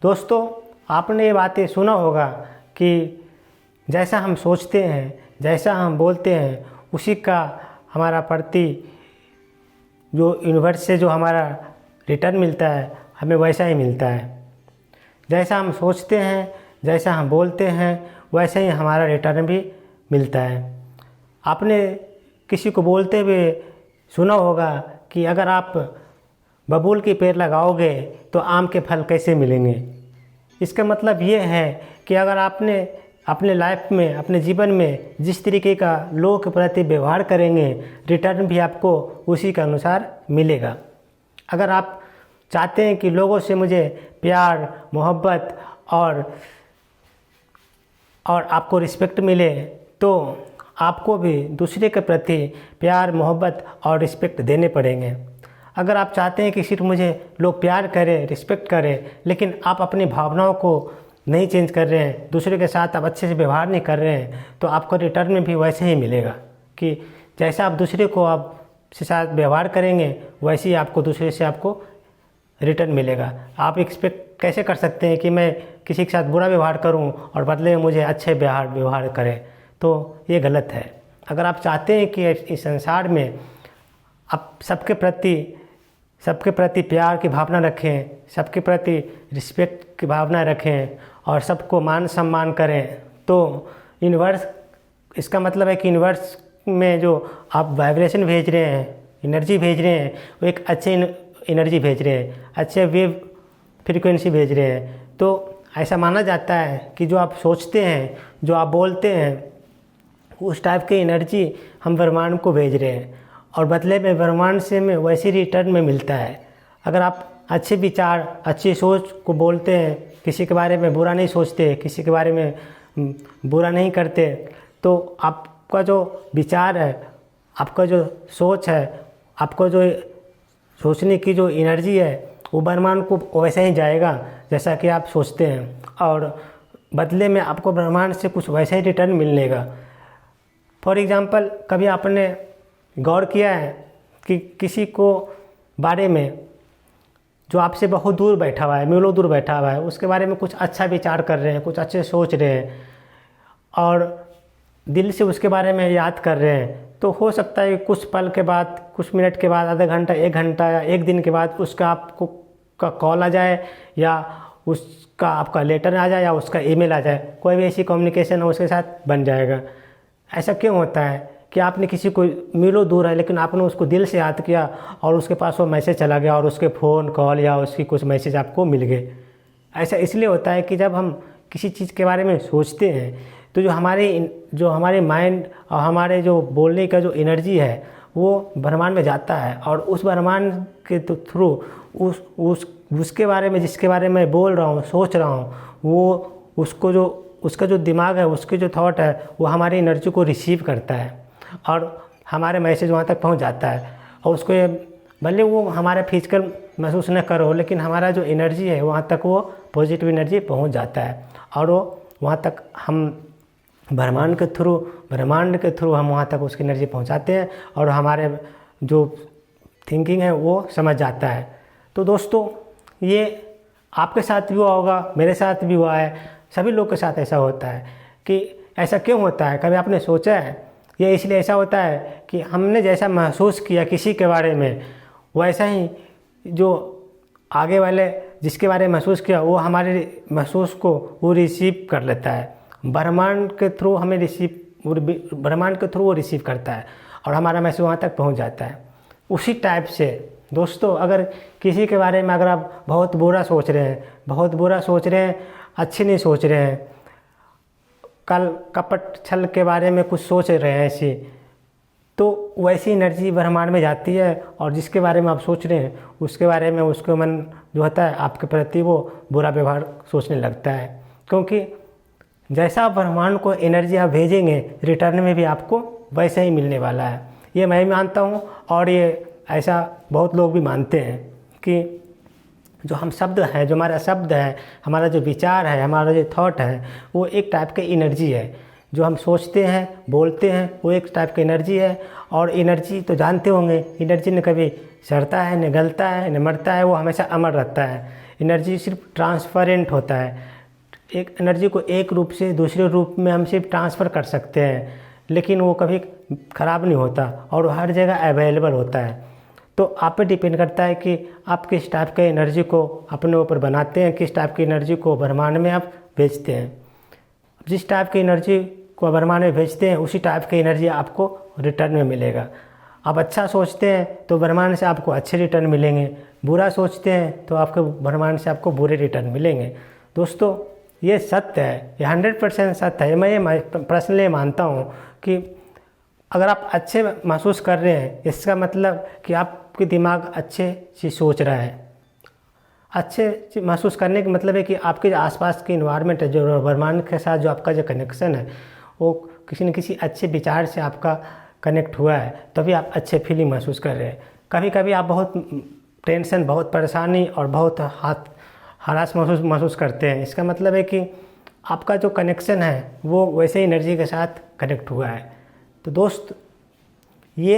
दोस्तों, आपने ये बातें सुना होगा कि जैसा हम सोचते हैं, जैसा हम बोलते हैं, उसी का हमारा प्रति जो यूनिवर्स से जो हमारा रिटर्न मिलता है, हमें वैसा ही मिलता है। जैसा हम सोचते हैं, जैसा हम बोलते हैं, वैसे ही हमारा रिटर्न भी मिलता है। आपने किसी को बोलते हुए सुना होगा कि अगर आप बबूल के पेड़ लगाओगे तो आम के फल कैसे मिलेंगे। इसका मतलब ये है कि अगर आपने अपने लाइफ में, अपने जीवन में जिस तरीके का लोगों के प्रति व्यवहार करेंगे, रिटर्न भी आपको उसी के अनुसार मिलेगा। अगर आप चाहते हैं कि लोगों से मुझे प्यार, मोहब्बत और आपको रिस्पेक्ट मिले, तो आपको भी दूसरे के प्रति प्यार, मोहब्बत और रिस्पेक्ट देने पड़ेंगे। अगर आप चाहते हैं कि सिर्फ मुझे लोग प्यार करें, रिस्पेक्ट करें, लेकिन आप अपनी भावनाओं को नहीं चेंज कर रहे हैं, दूसरे के साथ आप अच्छे से व्यवहार नहीं कर रहे हैं, तो आपको रिटर्न में भी वैसे ही मिलेगा कि जैसा आप दूसरे को आप से साथ व्यवहार करेंगे, वैसे ही आपको दूसरे से आपको रिटर्न मिलेगा। आप एक्सपेक्ट कैसे कर सकते हैं कि मैं किसी के साथ बुरा व्यवहार करूं और बदले में मुझे अच्छे व्यवहार करें, तो ये गलत है। अगर आप चाहते हैं कि इस संसार में आप सबके प्रति प्यार की भावना रखें, सबके प्रति रिस्पेक्ट की भावना रखें और सबको मान सम्मान करें, तो यूनिवर्स, इसका मतलब है कि यूनिवर्स में जो आप वाइब्रेशन भेज रहे हैं, एनर्जी भेज रहे हैं, वो एक अच्छे एनर्जी भेज रहे हैं, अच्छे वेव फ्रीक्वेंसी भेज रहे हैं। तो ऐसा माना जाता है कि जो आप सोचते हैं, जो आप बोलते हैं, उस टाइप की एनर्जी हम ब्रह्मांड को भेज रहे हैं और बदले में ब्रह्मांड से में वैसे रिटर्न में मिलता है। अगर आप अच्छे विचार, अच्छी सोच को बोलते हैं, किसी के बारे में बुरा नहीं सोचते, किसी के बारे में बुरा नहीं करते, तो आपका जो विचार है, आपका जो सोच है, आपका जो सोचने की जो एनर्जी है, वो ब्रह्मांड को वैसे ही जाएगा जैसा कि आप सोचते हैं और बदले में आपको ब्रह्मांड से कुछ वैसा ही रिटर्न मिलेगा। फॉर एग्ज़ाम्पल, कभी आपने गौर किया है कि किसी को बारे में जो आपसे बहुत दूर बैठा हुआ है, मीलों दूर बैठा हुआ है, उसके बारे में कुछ अच्छा विचार कर रहे हैं, कुछ अच्छे सोच रहे हैं और दिल से उसके बारे में याद कर रहे हैं, तो हो सकता है कि कुछ पल के बाद, कुछ मिनट के बाद, आधा घंटा, 1 घंटा या 1 दिन के बाद उसका आपको का कॉल आ जाए या उसका आपका लेटर आ जाए या उसका ईमेल आ जाए, कोई भी ऐसी कम्युनिकेशन उसके साथ बन जाएगा। ऐसा क्यों होता है कि आपने किसी को मीलों दूर है लेकिन आपने उसको दिल से याद किया और उसके पास वो मैसेज चला गया और उसके फ़ोन कॉल या उसकी कुछ मैसेज आपको मिल गए। ऐसा इसलिए होता है कि जब हम किसी चीज़ के बारे में सोचते हैं, तो जो हमारे माइंड और हमारे जो बोलने का जो एनर्जी है, वो ब्रह्मांड में जाता है और उस ब्रह्मांड के थ्रू उसके बारे में, जिसके बारे में बोल रहा हूँ, सोच रहा हूँ, वो उसका जो दिमाग है, उसके जो थॉट है, वो हमारी एनर्जी को रिसीव करता है और हमारे मैसेज वहाँ तक पहुँच जाता है। और उसको भले वो हमारा फिजिकल महसूस न करो, लेकिन हमारा जो एनर्जी है वहाँ तक वो पॉजिटिव एनर्जी पहुँच जाता है और वो वहाँ तक हम ब्रह्मांड के थ्रू हम वहाँ तक उसकी एनर्जी पहुँचाते हैं और हमारे जो थिंकिंग है वो समझ जाता है। तो दोस्तों, ये आपके साथ भी हुआ होगा, मेरे साथ भी हुआ है, सभी लोग के साथ ऐसा होता है। कि ऐसा क्यों होता है, कभी आपने सोचा है? ये इसलिए ऐसा होता है कि हमने जैसा महसूस किया किसी के बारे में, वैसा ही जो आगे वाले जिसके बारे में महसूस किया, वो हमारे महसूस को वो रिसीव कर लेता है। ब्रह्मांड के थ्रू ब्रह्मांड के थ्रू वो रिसीव करता है और हमारा मैसेज वहाँ तक पहुँच जाता है। उसी टाइप से दोस्तों, अगर किसी के बारे में अगर आप बहुत बुरा सोच रहे हैं, अच्छे नहीं सोच रहे हैं, कल कपट छल के बारे में कुछ सोच रहे हैं ऐसी, तो वैसी एनर्जी ब्रह्मांड में जाती है और जिसके बारे में आप सोच रहे हैं उसके बारे में उसका मन जो होता है आपके प्रति वो बुरा व्यवहार सोचने लगता है। क्योंकि जैसा आप ब्रह्मांड को एनर्जी आप भेजेंगे, रिटर्न में भी आपको वैसे ही मिलने वाला है। ये मैं भी मानता हूँ और ये ऐसा बहुत लोग भी मानते हैं कि जो हम शब्द हैं, जो हमारा शब्द है, हमारा जो विचार है, हमारा जो थॉट है, वो एक टाइप की एनर्जी है। जो हम सोचते हैं, बोलते हैं, वो एक टाइप की एनर्जी है। और एनर्जी तो जानते होंगे, एनर्जी न कभी सड़ता है, न गलता है, न मरता है, वो हमेशा अमर रहता है। एनर्जी सिर्फ ट्रांसफरेंट होता है। एक एनर्जी को एक रूप से दूसरे रूप में हम सिर्फ ट्रांसफ़र कर सकते हैं, लेकिन वो कभी ख़राब नहीं होता और हर जगह अवेलेबल होता है। तो आप पे डिपेंड करता है कि आप किस टाइप के एनर्जी को अपने ऊपर बनाते हैं, किस टाइप की एनर्जी को ब्रह्मांड में आप भेजते हैं। जिस टाइप की एनर्जी को ब्रह्मांड में भेजते हैं उसी टाइप की एनर्जी आपको रिटर्न में मिलेगा। आप अच्छा सोचते हैं तो ब्रह्मांड से आपको अच्छे रिटर्न मिलेंगे, बुरा सोचते हैं तो आपको ब्रह्मांड से आपको बुरे रिटर्न मिलेंगे। दोस्तों ये सत्य है, ये 100% सत्य है। मैं पर्सनली मानता हूँ कि अगर आप अच्छे महसूस कर रहे हैं इसका मतलब कि आपके दिमाग अच्छे चीज़ सोच रहा है। अच्छे महसूस करने का मतलब है कि आपके आसपास की इन्वायरमेंट है, जो ब्रह्मांड के साथ जो आपका जो कनेक्शन है वो किसी न किसी अच्छे विचार से आपका कनेक्ट हुआ है, तभी आप अच्छे फीलिंग महसूस कर रहे हैं। कभी कभी आप बहुत टेंशन, बहुत परेशानी और बहुत हरास महसूस करते हैं। इसका मतलब है कि आपका जो कनेक्शन है वो वैसे एनर्जी के साथ कनेक्ट हुआ है। तो दोस्त ये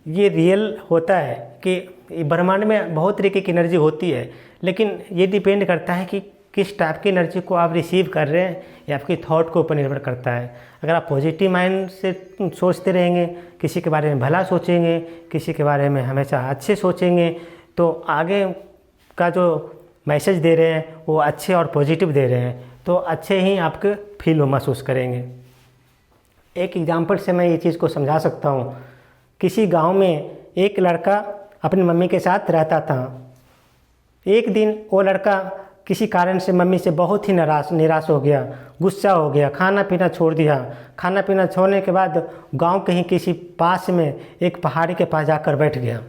रियल होता है कि ब्रह्मांड में बहुत तरीके की एनर्जी होती है, लेकिन ये डिपेंड करता है कि किस टाइप की एनर्जी को आप रिसीव कर रहे हैं, या आपकी थॉट के ऊपर निर्भर करता है। अगर आप पॉजिटिव माइंड से सोचते रहेंगे, किसी के बारे में भला सोचेंगे, किसी के बारे में हमेशा अच्छे सोचेंगे, तो आगे का जो मैसेज दे रहे हैं वो अच्छे और पॉजिटिव दे रहे हैं, तो अच्छे ही आपके फील महसूस करेंगे। एक एग्जांपल से मैं ये चीज़ को समझा सकता हूँ। किसी गांव में एक लड़का अपनी मम्मी के साथ रहता था। एक दिन वो लड़का किसी कारण से मम्मी से बहुत ही निराश हो गया, गुस्सा हो गया, खाना पीना छोड़ दिया। खाना पीना छोड़ने के बाद गांव के ही किसी पास में एक पहाड़ी के पास जाकर बैठ गया।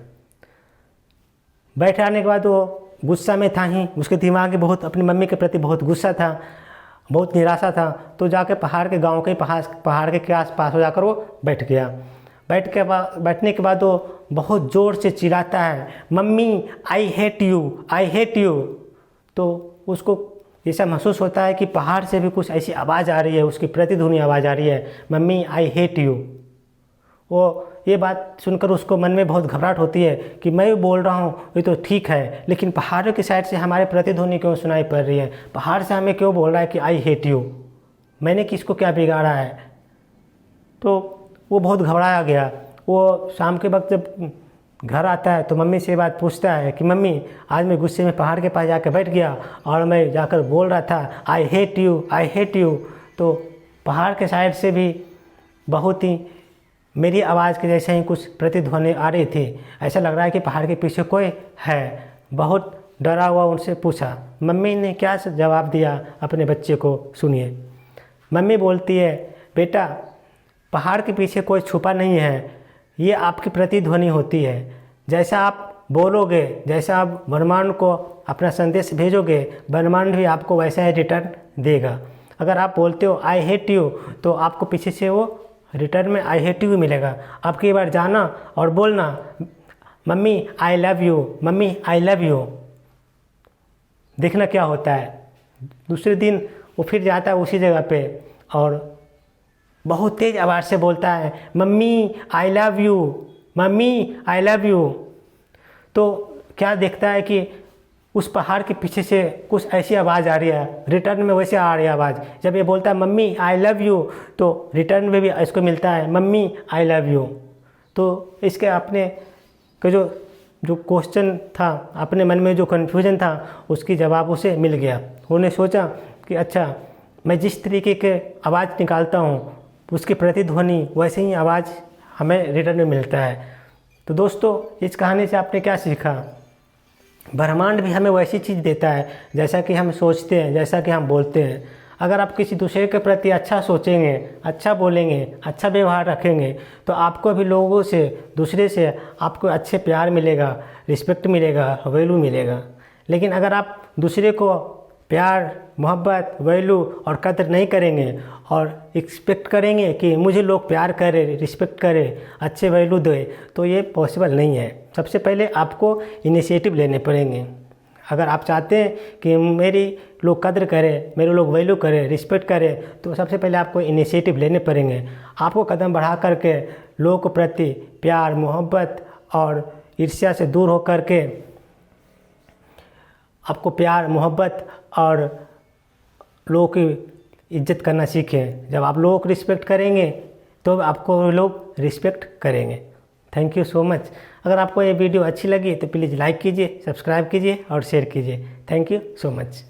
बैठ आने के बाद वो गुस्सा में था ही, उसके दिमाग में बहुत अपनी मम्मी के प्रति बहुत गुस्सा था, बहुत निराशा था। तो जाकर पहाड़ के आस-पास हो जाकर वो बैठ गया। बैठने के बाद वो बहुत ज़ोर से चिल्लाता है, mummy I hate you, I hate you. तो उसको ऐसा महसूस होता है कि पहाड़ से भी कुछ ऐसी आवाज़ आ रही है, उसकी प्रतिध्वनि आवाज़ आ रही है, मम्मी आई हेट यू। वो ये बात सुनकर उसको मन में बहुत घबराहट होती है कि मैं बोल रहा हूँ ये तो ठीक है, लेकिन पहाड़ों की साइड से हमारे प्रतिध्वनि क्यों सुनाई पड़ रही है? पहाड़ से हमें क्यों बोल रहा है कि आई हेट यू? मैंने किसको क्या बिगाड़ा है? तो वो बहुत घबराया गया। वो शाम के वक्त जब घर आता है तो मम्मी से ये बात पूछता है कि मम्मी आज मैं गुस्से में पहाड़ के पास जाकर बैठ गया और मैं जाकर बोल रहा था I hate you, I hate you. तो पहाड़ के साइड से भी बहुत ही मेरी आवाज़ के जैसे ही कुछ प्रतिध्वनि आ रही थी। ऐसा लग रहा है कि पहाड़ के पीछे कोई है। बहुत डरा हुआ उनसे पूछा। मम्मी ने क्या जवाब दिया अपने बच्चे को, सुनिए। मम्मी बोलती है, बेटा पहाड़ के पीछे कोई छुपा नहीं है, ये आपकी प्रतिध्वनि होती है। जैसा आप बोलोगे, जैसा आप ब्रह्मांड को अपना संदेश भेजोगे, ब्रह्मांड भी आपको वैसा ही रिटर्न देगा। अगर आप बोलते हो आई हेट यू, तो आपको पीछे से वो रिटर्न में आई हेट यू मिलेगा। आप कई बार जाना और बोलना mummy I love you, mummy I love you. देखना क्या होता है। दूसरे दिन वो फिर जाता है उसी जगह पे और बहुत तेज़ आवाज़ से बोलता है mummy I love you, mummy I love you. तो क्या देखता है कि उस पहाड़ के पीछे से कुछ ऐसी आवाज़ आ रही है, रिटर्न में वैसे आ रही है आवाज़। जब ये बोलता है मम्मी आई लव यू, तो रिटर्न में भी इसको मिलता है मम्मी आई लव यू। तो इसके अपने का जो क्वेश्चन था, अपने मन में जो कन्फ्यूजन था, उसकी जवाब उसे मिल गया। उन्होंने सोचा कि अच्छा, मैं जिस तरीके के आवाज़ निकालता हूँ उसकी प्रतिध्वनि वैसे ही आवाज़ हमें रिटर्न में मिलता है। तो दोस्तों इस कहानी से आपने क्या सीखा? ब्रह्मांड भी हमें वैसी चीज़ देता है जैसा कि हम सोचते हैं, जैसा कि हम बोलते हैं। अगर आप किसी दूसरे के प्रति अच्छा सोचेंगे, अच्छा बोलेंगे, अच्छा व्यवहार रखेंगे, तो आपको भी लोगों से, दूसरे से आपको अच्छे प्यार मिलेगा, रिस्पेक्ट मिलेगा, वैल्यू मिलेगा। लेकिन अगर आप दूसरे को प्यार, मोहब्बत, वैल्यू और कदर नहीं करेंगे और एक्सपेक्ट करेंगे कि मुझे लोग प्यार करें, रिस्पेक्ट करें, अच्छे वैल्यू दें, तो ये पॉसिबल नहीं है। सबसे पहले आपको इनिशिएटिव लेने पड़ेंगे। अगर आप चाहते हैं कि मेरी लोग कदर करें, मेरे लोग वैल्यू करें, रिस्पेक्ट करें, तो सबसे पहले आपको इनिशिएटिव लेने पड़ेंगे। आपको कदम बढ़ा करके लोगों के प्रति प्यार, मोहब्बत और ईर्ष्या से दूर हो करके आपको प्यार मोहब्बत और लोगों की इज्जत करना सीखें। जब आप लोगों को रिस्पेक्ट करेंगे तो आपको लोग रिस्पेक्ट करेंगे। Thank you so much. अगर आपको ये वीडियो अच्छी लगी तो प्लीज़ लाइक कीजिए, सब्सक्राइब कीजिए और शेयर कीजिए। Thank you so much.